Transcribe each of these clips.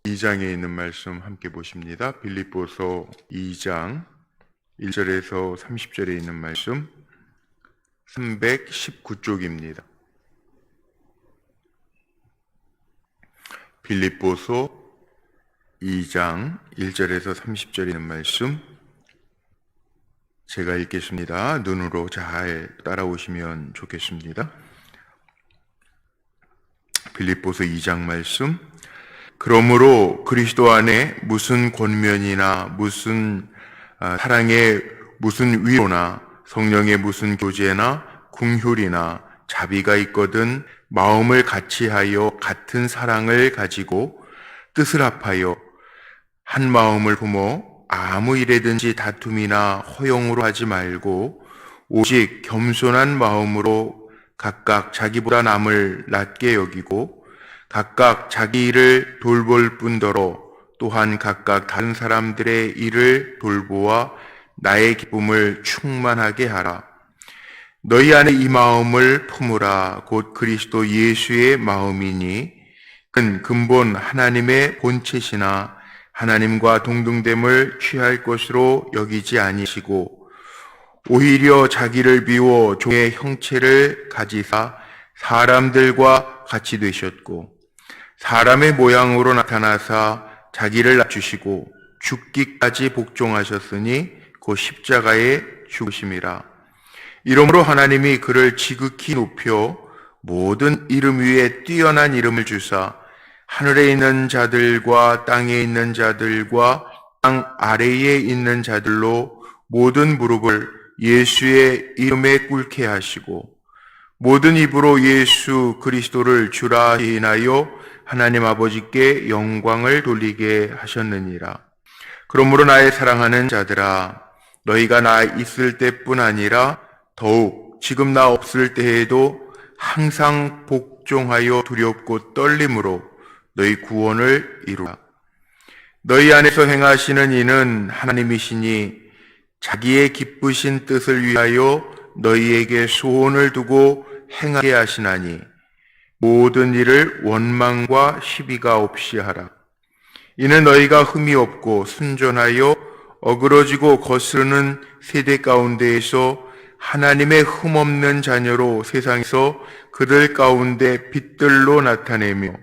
2장에 있는 말씀 함께 보십니다. 빌립보서 2장 1절에서 30절에 있는 말씀 319쪽입니다. 빌립보서 2장 1절에서 30절에 있는 말씀 제가 읽겠습니다. 눈으로 잘 따라오시면 좋겠습니다. 빌립보서 2장 말씀. 그러므로 그리스도 안에 무슨 권면이나 무슨 사랑의 무슨 위로나 성령의 무슨 교제나 긍휼이나 자비가 있거든 마음을 같이하여 같은 사랑을 가지고 뜻을 합하여 한 마음을 품어 아무 일에든지 다툼이나 허용으로 하지 말고 오직 겸손한 마음으로 각각 자기보다 남을 낮게 여기고 각각 자기 일을 돌볼 뿐더러 또한 각각 다른 사람들의 일을 돌보아 나의 기쁨을 충만하게 하라. 너희 안에 이 마음을 품으라. 곧 그리스도 예수의 마음이니 그는 근본 하나님의 본체시나 하나님과 동등됨을 취할 것으로 여기지 아니시고 오히려 자기를 비워 종의 형체를 가지사 사람들과 같이 되셨고 사람의 모양으로 나타나사 자기를 낮추시고 죽기까지 복종하셨으니 그 십자가의 죽으심이라. 이러므로 하나님이 그를 지극히 높여 모든 이름 위에 뛰어난 이름을 주사 하늘에 있는 자들과 땅에 있는 자들과 땅 아래에 있는 자들로 모든 무릎을 예수의 이름에 꿇게 하시고 모든 입으로 예수 그리스도를 주라 시인하여 하나님 아버지께 영광을 돌리게 하셨느니라. 그러므로 나의 사랑하는 자들아, 너희가 나 있을 때뿐 아니라 더욱 지금 나 없을 때에도 항상 복종하여 두렵고 떨림으로 너희 구원을 이루라. 너희 안에서 행하시는 이는 하나님이시니 자기의 기쁘신 뜻을 위하여 너희에게 소원을 두고 행하게 하시나니 모든 일을 원망과 시비가 없이 하라. 이는 너희가 흠이 없고 순전하여 어그러지고 거스르는 세대 가운데에서 하나님의 흠 없는 자녀로 세상에서 그들 가운데 빛들로 나타내며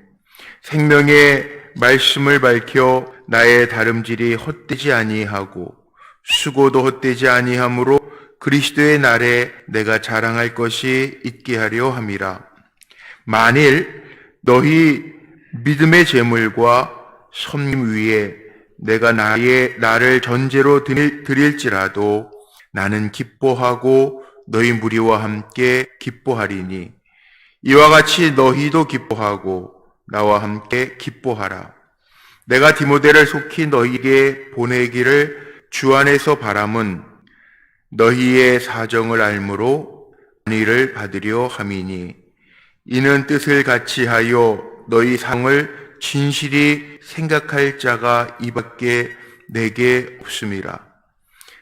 생명의 말씀을 밝혀 나의 다름질이 헛되지 아니하고 수고도 헛되지 아니하므로 그리스도의 날에 내가 자랑할 것이 있게 하려 함이라. 만일 너희 믿음의 제물과 섬김 위에 내가 나를 전제로 드릴지라도 나는 기뻐하고 너희 무리와 함께 기뻐하리니 이와 같이 너희도 기뻐하고 나와 함께 기뻐하라. 내가 디모데를 속히 너희에게 보내기를 주 안에서 바람은 너희의 사정을 알므로 안위를 받으려 함이니 이는 뜻을 같이 하여 너희 상을 진실이 생각할 자가 이밖에 내게 없음이라.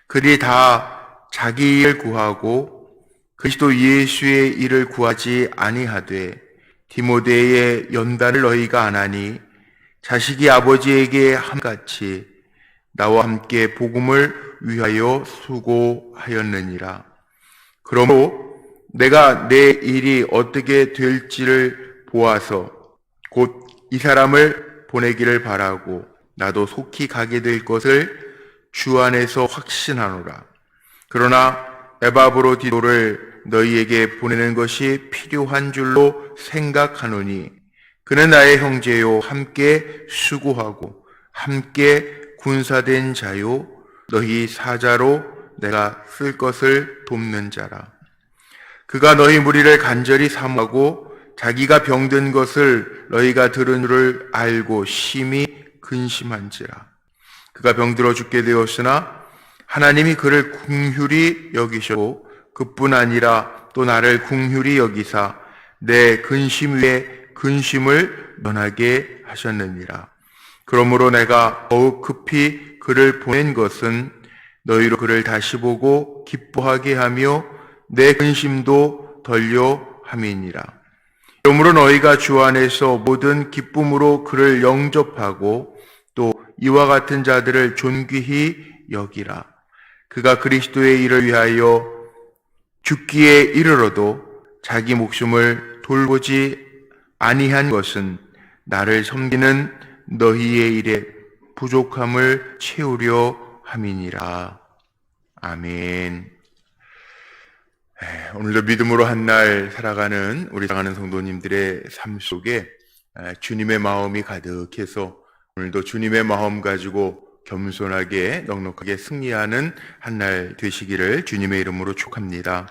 그들이 다 자기 일을 구하고 그리스도 예수의 일을 구하지 아니하되 디모데의 연단을 너희가 안 하니 자식이 아버지에게 함같이 나와 함께 복음을 위하여 수고하였느니라. 그러므로 내가 내 일이 어떻게 될지를 보아서 곧 이 사람을 보내기를 바라고 나도 속히 가게 될 것을 주 안에서 확신하노라. 그러나 에바브로디도를 너희에게 보내는 것이 필요한 줄로 생각하노니 그는 나의 형제요 함께 수고하고 함께 군사된 자요 너희 사자로 내가 쓸 것을 돕는 자라. 그가 너희 무리를 간절히 사모하고 자기가 병든 것을 너희가 들은 줄을 알고 심히 근심한지라. 그가 병들어 죽게 되었으나 하나님이 그를 긍휼히 여기셨고 그뿐 아니라 또 나를 긍휼히 여기사 내 근심 위에 근심을 면하게 하셨느니라. 그러므로 내가 더욱 급히 그를 보낸 것은 너희로 그를 다시 보고 기뻐하게 하며 내 근심도 덜려 함이니라. 그러므로 너희가 주 안에서 모든 기쁨으로 그를 영접하고 또 이와 같은 자들을 존귀히 여기라. 그가 그리스도의 일을 위하여 죽기에 이르러도 자기 목숨을 돌보지 아니한 것은 나를 섬기는 너희의 일에 부족함을 채우려 함이니라. 아멘. 오늘도 믿음으로 한 날 살아가는 우리 사랑하는 성도님들의 삶 속에 주님의 마음이 가득해서 오늘도 주님의 마음 가지고 겸손하게 넉넉하게 승리하는 한 날 되시기를 주님의 이름으로 축복합니다.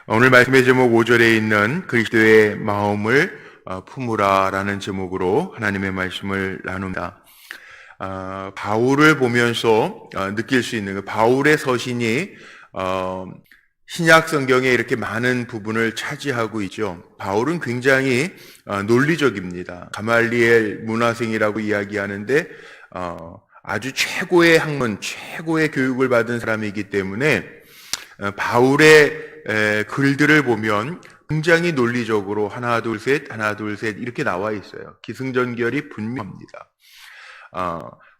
오늘 말씀의 제목 5절에 있는 그리스도의 마음을 품으라 라는 제목으로 하나님의 말씀을 나눕니다. 바울을 보면서 느낄 수 있는 바울의 서신이 신약 성경에 이렇게 많은 부분을 차지하고 있죠. 바울은 굉장히 논리적입니다. 가말리엘 문화생이라고 이야기하는데 아주 최고의 학문, 최고의 교육을 받은 사람이기 때문에 바울의 글들을 보면 굉장히 논리적으로 하나 둘 셋 이렇게 나와 있어요. 기승전결이 분명합니다.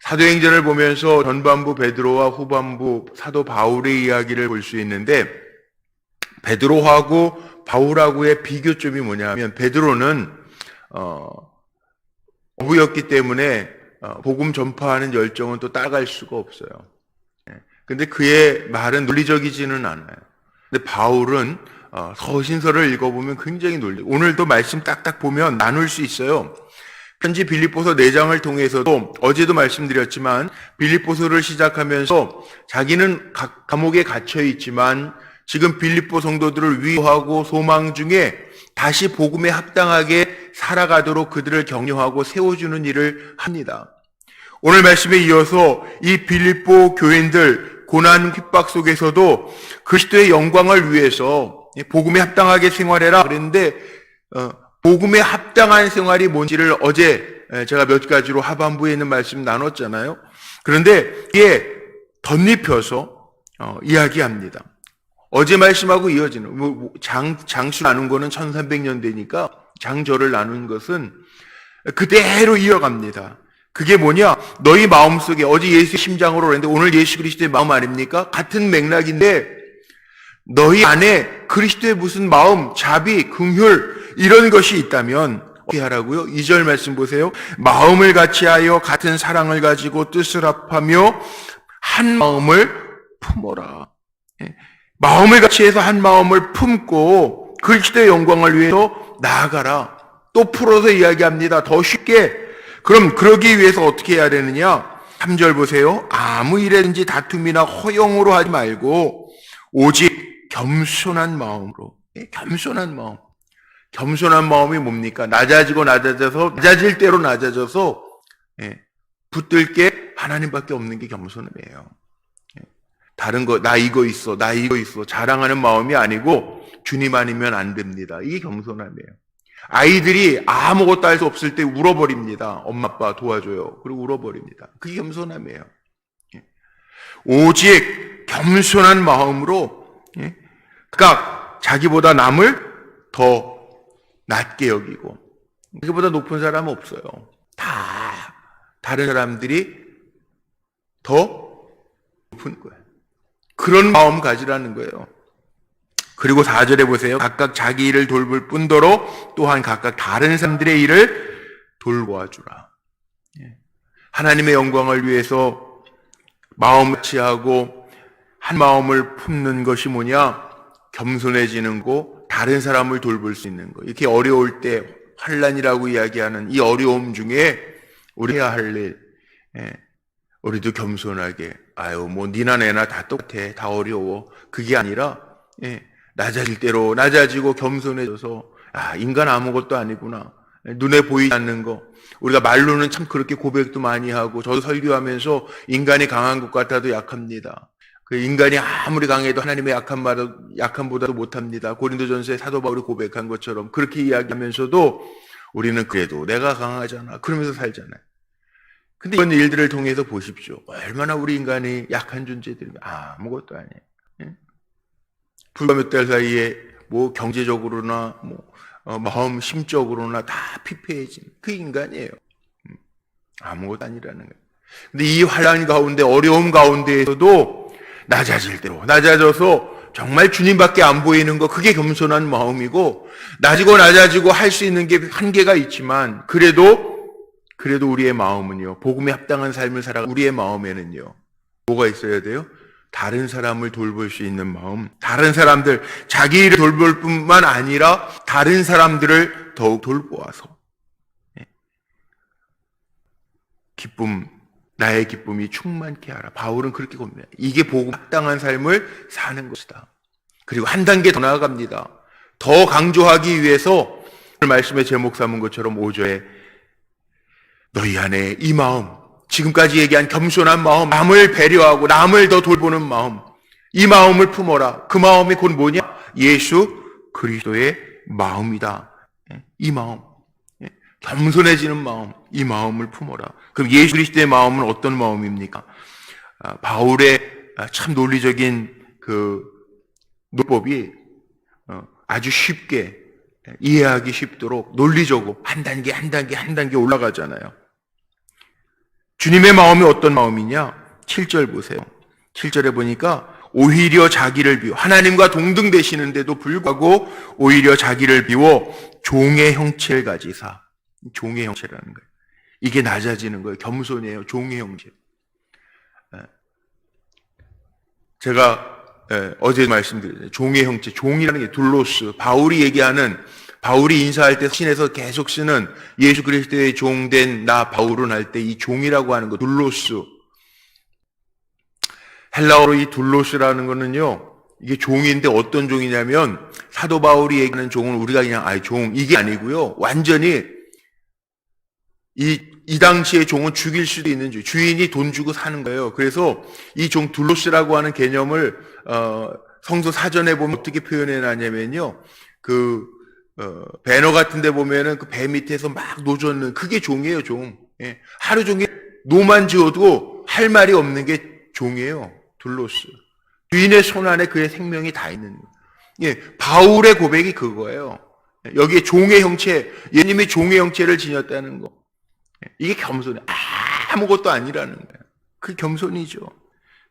사도행전을 보면서 전반부 베드로와 후반부 사도 바울의 이야기를 볼 수 있는데 베드로하고 바울하고의 비교점이 뭐냐면 베드로는 어부였기 때문에 복음 전파하는 열정은 또 따라갈 수가 없어요. 근데 그의 말은 논리적이지는 않아요. 근데 바울은 서신서를 읽어보면 굉장히 오늘도 말씀 딱딱 보면 나눌 수 있어요. 편지 빌립보서 4장을 통해서도 어제도 말씀드렸지만 빌립보서를 시작하면서 자기는 감옥에 갇혀 있지만 지금 빌립보 성도들을 위로하고 소망 중에 다시 복음에 합당하게 살아가도록 그들을 격려하고 세워주는 일을 합니다. 오늘 말씀에 이어서 이 빌립보 교인들 고난 핍박 속에서도 그리스도의 영광을 위해서 복음에 합당하게 생활해라 그랬는데 복음에 합당한 생활이 뭔지를 어제 제가 몇 가지로 하반부에 있는 말씀 나눴잖아요. 그런데 이게 덧입혀서 이야기합니다. 어제 말씀하고 이어지는 장수 나눈 거는 1300년대니까 장절을 나눈 것은 그대로 이어갑니다. 그게 뭐냐? 너희 마음속에 어제 예수의 심장으로 그랬는데 오늘 예수 그리스도의 마음 아닙니까? 같은 맥락인데 너희 안에 그리스도의 무슨 마음, 자비, 긍휼 이런 것이 있다면 어떻게 하라고요? 2절 말씀 보세요. 마음을 같이하여 같은 사랑을 가지고 뜻을 합하며 한 마음을 품어라. 마음을 같이해서 한 마음을 품고 그리스도의 영광을 위해서 나아가라. 또 풀어서 이야기합니다. 더 쉽게. 그럼 그러기 위해서 어떻게 해야 되느냐? 3절 보세요. 아무 일에든지 다툼이나 허용으로 하지 말고 오직 겸손한 마음으로. 겸손한 마음. 겸손한 마음이 뭡니까? 낮아질 대로 낮아져서 붙들 게 하나님밖에 없는 게 겸손함이에요. 다른 거, 나 이거 있어 자랑하는 마음이 아니고 주님 아니면 안 됩니다. 이게 겸손함이에요. 아이들이 아무것도 할 수 없을 때 울어버립니다. 엄마 아빠 도와줘요. 그리고 울어버립니다. 그게 겸손함이에요. 오직 겸손한 마음으로 그러니까 자기보다 남을 더 낮게 여기고 자기보다 높은 사람은 없어요. 다 다른 사람들이 더 높은 거예요. 그런 마음 가지라는 거예요. 그리고 4절에 보세요. 각각 자기 일을 돌볼 뿐더러 또한 각각 다른 사람들의 일을 돌보아주라. 하나님의 영광을 위해서 마음을 같이하고 한 마음을 품는 것이 뭐냐? 겸손해지는 거, 다른 사람을 돌볼 수 있는 거. 이렇게 어려울 때 환난이라고 이야기하는 이 어려움 중에 우리 해야 할 일, 우리도 겸손하게 뭐 니나 내나 다 똑같아, 다 어려워. 그게 아니라 낮아질 대로 낮아지고 겸손해져서 인간 아무것도 아니구나. 눈에 보이지 않는 거. 우리가 말로는 참 그렇게 고백도 많이 하고 저도 설교하면서 인간이 강한 것 같아도 약합니다. 그 인간이 아무리 강해도 하나님의 약함보다도 못합니다. 고린도전서에 사도 바울이 고백한 것처럼 그렇게 이야기하면서도 우리는 그래도 내가 강하잖아. 그러면서 살잖아요. 근데 이런 일들을 통해서 보십시오. 얼마나 우리 인간이 약한 존재들이 아무것도 아니에요. 불과 몇 달 사이에 뭐 경제적으로나 뭐 마음 심적으로나 다 피폐해진 그 인간이에요. 아무것도 아니라는 거예요. 근데 이 환난 가운데, 어려움 가운데에서도 낮아질 대로 낮아져서 정말 주님밖에 안 보이는 거, 그게 겸손한 마음이고, 낮아지고 할 수 있는 게 한계가 있지만 그래도 우리의 마음은요, 복음에 합당한 삶을 살아 우리의 마음에는요 뭐가 있어야 돼요? 다른 사람을 돌볼 수 있는 마음, 다른 사람들, 자기를 돌볼 뿐만 아니라 다른 사람들을 더욱 돌보아서 나의 기쁨이 충만케 하라. 바울은 그렇게 겁니다. 이게 복음 합당한 삶을 사는 것이다. 그리고 한 단계 더 나아갑니다. 더 강조하기 위해서 말씀의 제목 삼은 것처럼 5절에 너희 안에 이 마음, 지금까지 얘기한 겸손한 마음, 남을 배려하고 남을 더 돌보는 마음, 이 마음을 품어라. 그 마음이 곧 뭐냐? 예수 그리스도의 마음이다. 이 마음, 겸손해지는 마음, 이 마음을 품어라. 그럼 예수 그리스도의 마음은 어떤 마음입니까? 바울의 참 논리적인 그 논법이 아주 쉽게 이해하기 쉽도록 논리적으로 한 단계 올라가잖아요. 주님의 마음이 어떤 마음이냐? 7절 보세요. 7절에 보니까 오히려 자기를 비워, 하나님과 동등되시는데도 불구하고 오히려 자기를 비워 종의 형체를 가지사. 종의 형체라는 거예요. 이게 낮아지는 거예요. 겸손이에요. 종의 형체. 제가 어제 말씀드렸잖아요. 종의 형체. 종이라는 게 둘로스. 바울이 인사할 때 신에서 계속 쓰는 예수 그리스도의 종된 나 바울은 할 때 이 종이라고 하는 거, 둘로스. 헬라어로 이 둘로스라는 거는요, 이게 종인데 어떤 종이냐면 사도 바울이 얘기하는 종은 우리가 그냥 종, 이게 아니고요. 완전히 이 당시의 종은 죽일 수도 있는 주인이 돈 주고 사는 거예요. 그래서 이 종 둘로스라고 하는 개념을 성서 사전에 보면 어떻게 표현해 놨냐면요. 배너 같은 데 보면은 그 배 밑에서 막 노젓는 그게 종이에요, 종. 예. 하루 종일 노만 지어도 할 말이 없는 게 종이에요. 둘로스. 주인의 손 안에 그의 생명이 다 있는. 예. 바울의 고백이 그거예요. 여기에 종의 형체, 예님이 종의 형체를 지녔다는 거. 이게 겸손해. 아무것도 아니라는 거예요. 그 겸손이죠.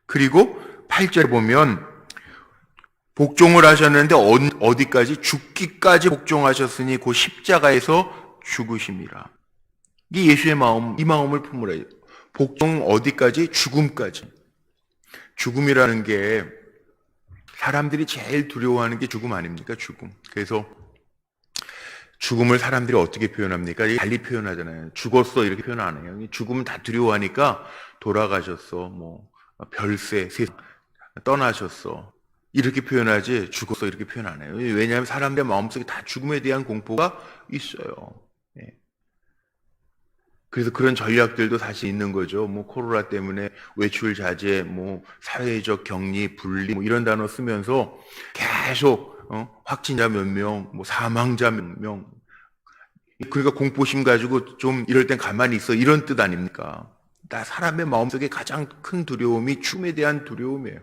그리고 8절 보면 복종을 하셨는데 어디까지? 죽기까지 복종하셨으니 그 십자가에서 죽으심이라. 이게 예수의 마음, 이 마음을 품으라. 복종 어디까지? 죽음까지. 죽음이라는 게 사람들이 제일 두려워하는 게 죽음 아닙니까? 죽음. 그래서 죽음을 사람들이 어떻게 표현합니까? 달리 표현하잖아요. 죽었어 이렇게 표현 안 해요. 죽음은 다 두려워하니까 돌아가셨어, 별세, 세상 떠나셨어 이렇게 표현하지 죽었어 이렇게 표현 안 해요. 왜냐하면 사람들의 마음속에 다 죽음에 대한 공포가 있어요. 그래서 그런 전략들도 사실 있는 거죠. 코로나 때문에 외출 자제, 사회적 격리, 분리 이런 단어 쓰면서 계속 확진자 몇 명, 사망자 몇 명. 그러니까 공포심 가지고 좀 이럴 땐 가만히 있어 이런 뜻 아닙니까? 다 사람의 마음속에 가장 큰 두려움이 죽음에 대한 두려움이에요.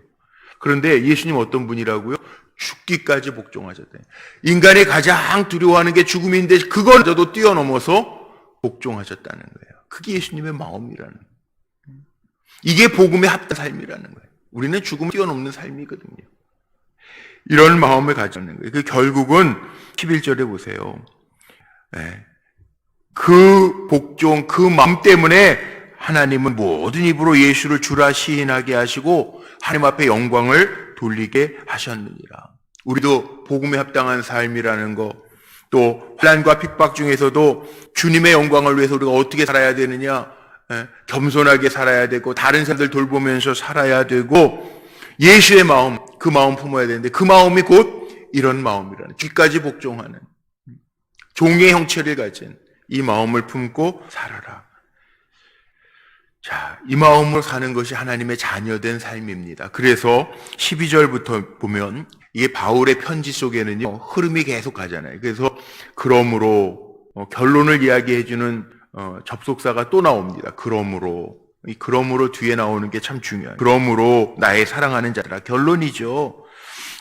그런데 예수님 어떤 분이라고요? 죽기까지 복종하셨대요. 인간이 가장 두려워하는 게 죽음인데 그거마저도 뛰어넘어서 복종하셨다는 거예요. 그게 예수님의 마음이라는 거예요. 이게 복음에 합당한 삶이라는 거예요. 우리는 죽음을 뛰어넘는 삶이거든요. 이런 마음을 가졌는 거예요. 그 결국은 11절에 보세요. 그 복종, 그 마음 때문에 하나님은 모든 입으로 예수를 주라 시인하게 하시고 하나님 앞에 영광을 돌리게 하셨느니라. 우리도 복음에 합당한 삶이라는 거, 또 환난과 핍박 중에서도 주님의 영광을 위해서 우리가 어떻게 살아야 되느냐, 겸손하게 살아야 되고 다른 사람들 돌보면서 살아야 되고 예수의 마음, 그 마음 품어야 되는데 그 마음이 곧 이런 마음이라는, 뒤까지 복종하는 종의 형체를 가진 이 마음을 품고 살아라. 자, 이 마음으로 사는 것이 하나님의 자녀된 삶입니다. 그래서 12절부터 보면 이게 바울의 편지 속에는요 흐름이 계속 가잖아요. 그래서 그러므로 결론을 이야기해주는 접속사가 또 나옵니다. 이 그러므로 뒤에 나오는 게 참 중요해요. 그러므로 나의 사랑하는 자들아, 결론이죠.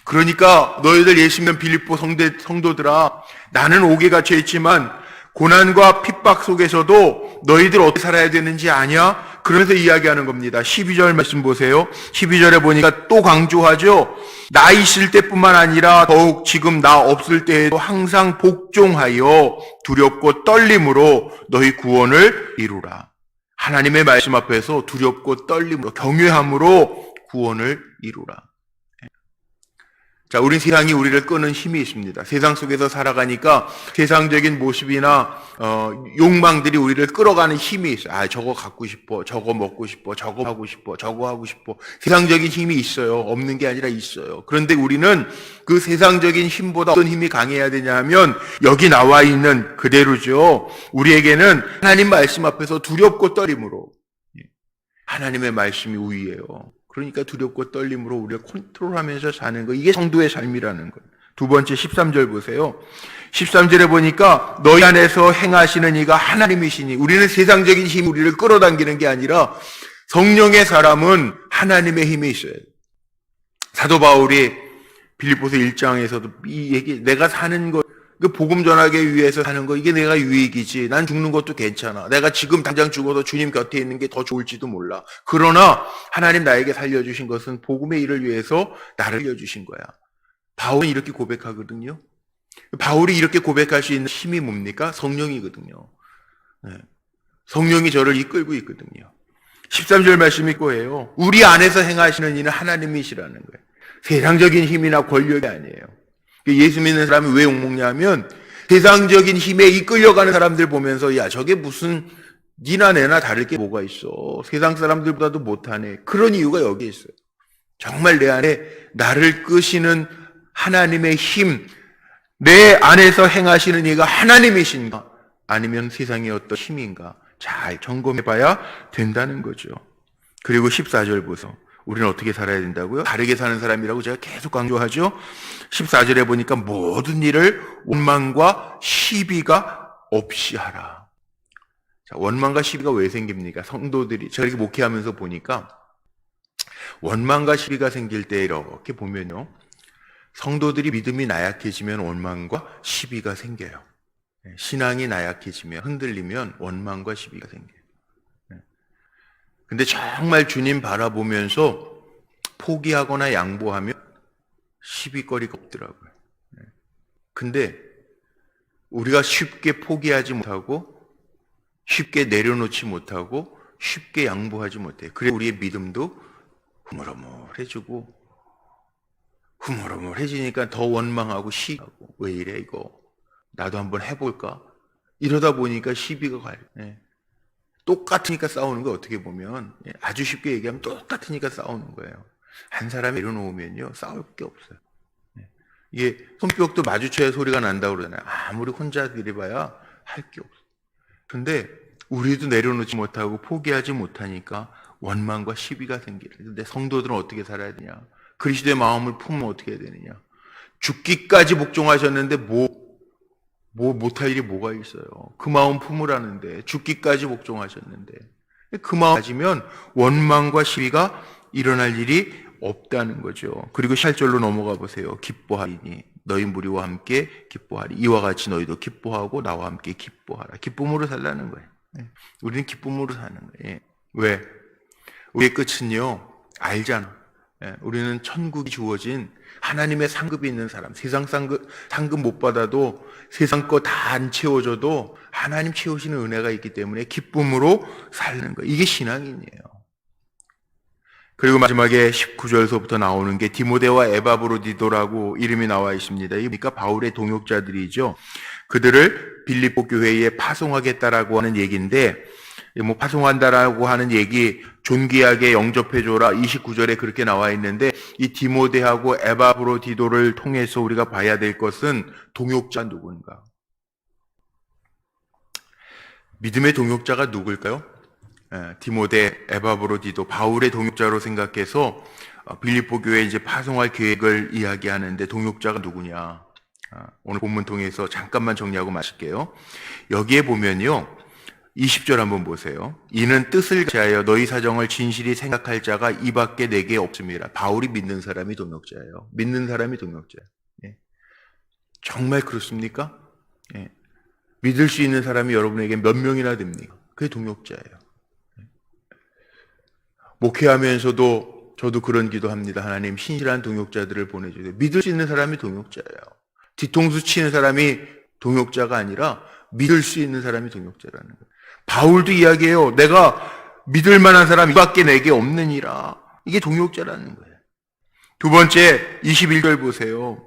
그러니까 너희들 예수 믿는 빌립보 성도들아, 나는 옥에 갇혀 있지만 고난과 핍박 속에서도 너희들 어떻게 살아야 되는지 아냐? 그러면서 이야기하는 겁니다. 12절 말씀 보세요. 12절에 보니까 또 강조하죠. 나 있을 때뿐만 아니라 더욱 지금 나 없을 때에도 항상 복종하여 두렵고 떨림으로 너희 구원을 이루라. 하나님의 말씀 앞에서 두렵고 떨림으로, 경외함으로 구원을 이루라. 자, 우린 세상이 우리를 끄는 힘이 있습니다. 세상 속에서 살아가니까 세상적인 모습이나 욕망들이 우리를 끌어가는 힘이 있어요. 아, 저거 갖고 싶어, 저거 먹고 싶어, 저거 하고 싶어, 저거 하고 싶어. 세상적인 힘이 있어요. 없는 게 아니라 있어요. 그런데 우리는 그 세상적인 힘보다 어떤 힘이 강해야 되냐 하면 여기 나와 있는 그대로죠. 우리에게는 하나님 말씀 앞에서 두렵고 떨림으로, 하나님의 말씀이 우위예요. 그러니까 두렵고 떨림으로 우리가 컨트롤하면서 사는 거, 이게 성도의 삶이라는 거예요. 두 번째 13절 보세요. 13절에 보니까 너희 안에서 행하시는 이가 하나님이시니, 우리는 세상적인 힘이 우리를 끌어당기는 게 아니라 성령의 사람은 하나님의 힘이 있어요. 사도 바울이 빌립보서 1장에서도 이 얘기, 내가 사는 것, 그 복음 전하기 위해서 사는 거, 이게 내가 유익이지. 난 죽는 것도 괜찮아. 내가 지금 당장 죽어도 주님 곁에 있는 게 더 좋을지도 몰라. 그러나 하나님 나에게 살려주신 것은 복음의 일을 위해서 나를 살려주신 거야. 바울은 이렇게 고백하거든요. 바울이 이렇게 고백할 수 있는 힘이 뭡니까? 성령이거든요. 네. 성령이 저를 이끌고 있거든요. 13절 말씀이 거예요. 우리 안에서 행하시는 이는 하나님이시라는 거예요. 세상적인 힘이나 권력이 아니에요. 예수 믿는 사람이 왜 욕먹냐 하면 세상적인 힘에 이끌려가는 사람들 보면서 야, 저게 무슨 니나 내나 다를 게 뭐가 있어. 세상 사람들보다도 못하네. 그런 이유가 여기에 있어요. 정말 내 안에 나를 끄시는 하나님의 힘, 내 안에서 행하시는 이가 하나님이신가 아니면 세상의 어떤 힘인가 잘 점검해 봐야 된다는 거죠. 그리고 14절 보세요. 우리는 어떻게 살아야 된다고요? 다르게 사는 사람이라고 제가 계속 강조하죠. 14절에 보니까 모든 일을 원망과 시비가 없이 하라. 자, 원망과 시비가 왜 생깁니까? 성도들이, 제가 이렇게 목회하면서 보니까 원망과 시비가 생길 때 이렇게 보면요. 성도들이 믿음이 나약해지면 원망과 시비가 생겨요. 신앙이 나약해지면, 흔들리면 원망과 시비가 생겨요. 근데 정말 주님 바라보면서 포기하거나 양보하면 시비거리가 없더라고요. 근데 우리가 쉽게 포기하지 못하고 쉽게 내려놓지 못하고 쉽게 양보하지 못해요. 그래서 우리의 믿음도 흐물흐물해지고 흐물흐물해지니까 더 원망하고 시비하고 왜 이래 이거 나도 한번 해볼까? 이러다 보니까 시비가 가요. 똑같으니까 싸우는 거 어떻게 보면 아주 쉽게 얘기하면 똑같으니까 싸우는 거예요. 한 사람 내려놓으면요 싸울 게 없어요. 이게 손뼉도 마주쳐야 소리가 난다고 그러잖아요. 아무리 혼자 들이봐야 할 게 없어요. 그런데 우리도 내려놓지 못하고 포기하지 못하니까 원망과 시비가 생기는. 근데 성도들은 어떻게 살아야 되냐? 그리스도의 마음을 품으면 어떻게 해야 되느냐? 죽기까지 복종하셨는데 못할 일이 뭐가 있어요? 그 마음 품으라는데, 죽기까지 복종하셨는데, 그 마음 가지면 원망과 시비가 일어날 일이 없다는 거죠. 그리고 8절로 넘어가 보세요. 기뻐하리니 너희 무리와 함께 기뻐하리. 이와 같이 너희도 기뻐하고 나와 함께 기뻐하라. 기쁨으로 살라는 거예요. 우리는 기쁨으로 사는 거예요. 왜? 우리의 끝은요, 알잖아. 우리는 천국이 주어진 하나님의 상급이 있는 사람, 세상 상급 못 받아도 세상 거 다 안 채워줘도 하나님 채우시는 은혜가 있기 때문에 기쁨으로 사는 거예요. 이게 신앙인이에요. 그리고 마지막에 19절서부터 나오는 게 디모데와 에바브로디도라고 이름이 나와 있습니다. 그러니까 바울의 동역자들이죠. 그들을 빌립보 교회에 파송하겠다라고 하는 얘기인데, 파송한다라고 하는 얘기 존귀하게 영접해줘라 29절에 그렇게 나와 있는데, 이 디모데하고 에바브로디도를 통해서 우리가 봐야 될 것은 동역자 누군가. 믿음의 동역자가 누굴까요? 디모데, 에바브로디도, 바울의 동역자로 생각해서 빌립보 교회에 이제 파송할 계획을 이야기하는데 동역자가 누구냐? 오늘 본문 통해서 잠깐만 정리하고 마실게요. 여기에 보면요, 20절 한번 보세요. 이는 뜻을 제하여 너희 사정을 진실히 생각할 자가 이 밖에 내게 없습니다. 바울이 믿는 사람이 동역자예요. 믿는 사람이 동역자예요. 예. 정말 그렇습니까? 예. 믿을 수 있는 사람이 여러분에게 몇 명이나 됩니까? 그게 동역자예요. 목회하면서도 저도 그런 기도합니다. 하나님, 신실한 동역자들을 보내주세요. 믿을 수 있는 사람이 동역자예요. 뒤통수 치는 사람이 동역자가 아니라 믿을 수 있는 사람이 동역자라는 거예요. 바울도 이야기해요. 내가 믿을 만한 사람 이밖에 내게 없느니라. 이게 동역자라는 거예요. 두 번째 21절 보세요.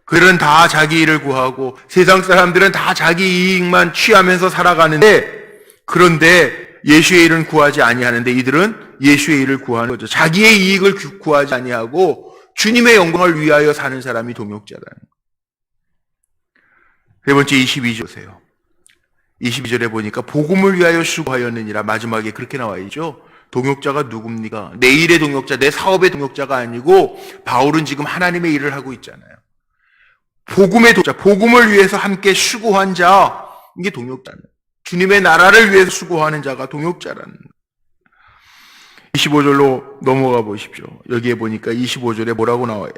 그들은 다 자기 일을 구하고 세상 사람들은 다 자기 이익만 취하면서 살아가는데, 그런데 예수의 일은 구하지 아니하는데 이들은 예수의 일을 구하는 거죠. 자기의 이익을 구하지 아니하고 주님의 영광을 위하여 사는 사람이 동역자라는 거예요. 세 번째 22절 보세요. 22절에 보니까 복음을 위하여 수고하였느니라. 마지막에 그렇게 나와 있죠. 동역자가 누굽니까? 내 일의 동역자, 내 사업의 동역자가 아니고 바울은 지금 하나님의 일을 하고 있잖아요. 복음의 동역자, 복음을 위해서 함께 수고한 자, 이게 동역자는 거예요. 주님의 나라를 위해서 수고하는 자가 동역자라는 거예요. 25절로 넘어가 보십시오. 여기에 보니까 25절에 뭐라고 나와요?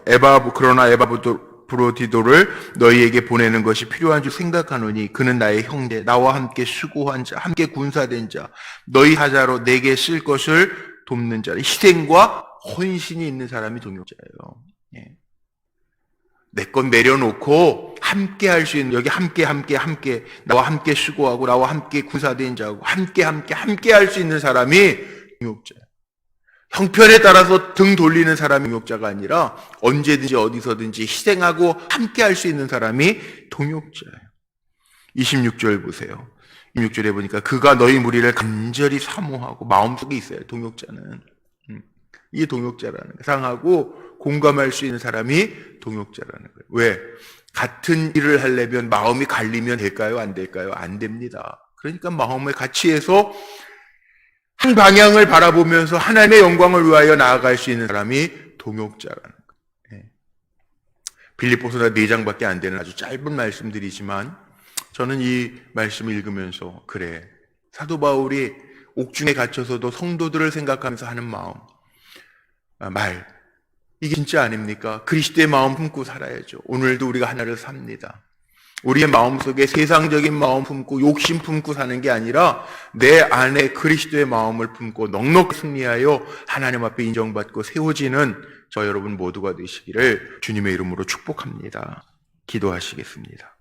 그러나 에바브로디도를 너희에게 보내는 것이 필요한 줄 생각하노니 그는 나의 형제, 나와 함께 수고한 자, 함께 군사된 자, 너희 사자로 내게 쓸 것을 돕는 자, 희생과 헌신이 있는 사람이 동역자예요. 예. 내 건 내려놓고 함께 할 수 있는, 여기 함께 나와 함께 수고하고 나와 함께 군사된 자하고 함께 할 수 있는 사람이 동역자예요. 형편에 따라서 등 돌리는 사람이 동역자가 아니라 언제든지 어디서든지 희생하고 함께 할 수 있는 사람이 동역자예요. 26절 보세요. 26절에 보니까 그가 너희 무리를 간절히 사모하고 마음속에 있어요. 동역자는. 이게 동역자라는 거예요. 상하고 공감할 수 있는 사람이 동역자라는 거예요. 왜? 같은 일을 하려면 마음이 갈리면 될까요? 안 될까요? 안 됩니다. 그러니까 마음을 같이 해서 한 방향을 바라보면서 하나님의 영광을 위하여 나아갈 수 있는 사람이 동역자라는 거예요. 빌립보서 4장밖에 안 되는 아주 짧은 말씀들이지만 저는 이 말씀을 읽으면서 그래, 사도 바울이 옥중에 갇혀서도 성도들을 생각하면서 하는 마음, 이게 진짜 아닙니까? 그리스도의 마음 품고 살아야죠. 오늘도 우리가 하나를 삽니다. 우리의 마음속에 세상적인 마음 품고 욕심 품고 사는 게 아니라 내 안에 그리스도의 마음을 품고 넉넉히 승리하여 하나님 앞에 인정받고 세워지는 저 여러분 모두가 되시기를 주님의 이름으로 축복합니다. 기도하시겠습니다.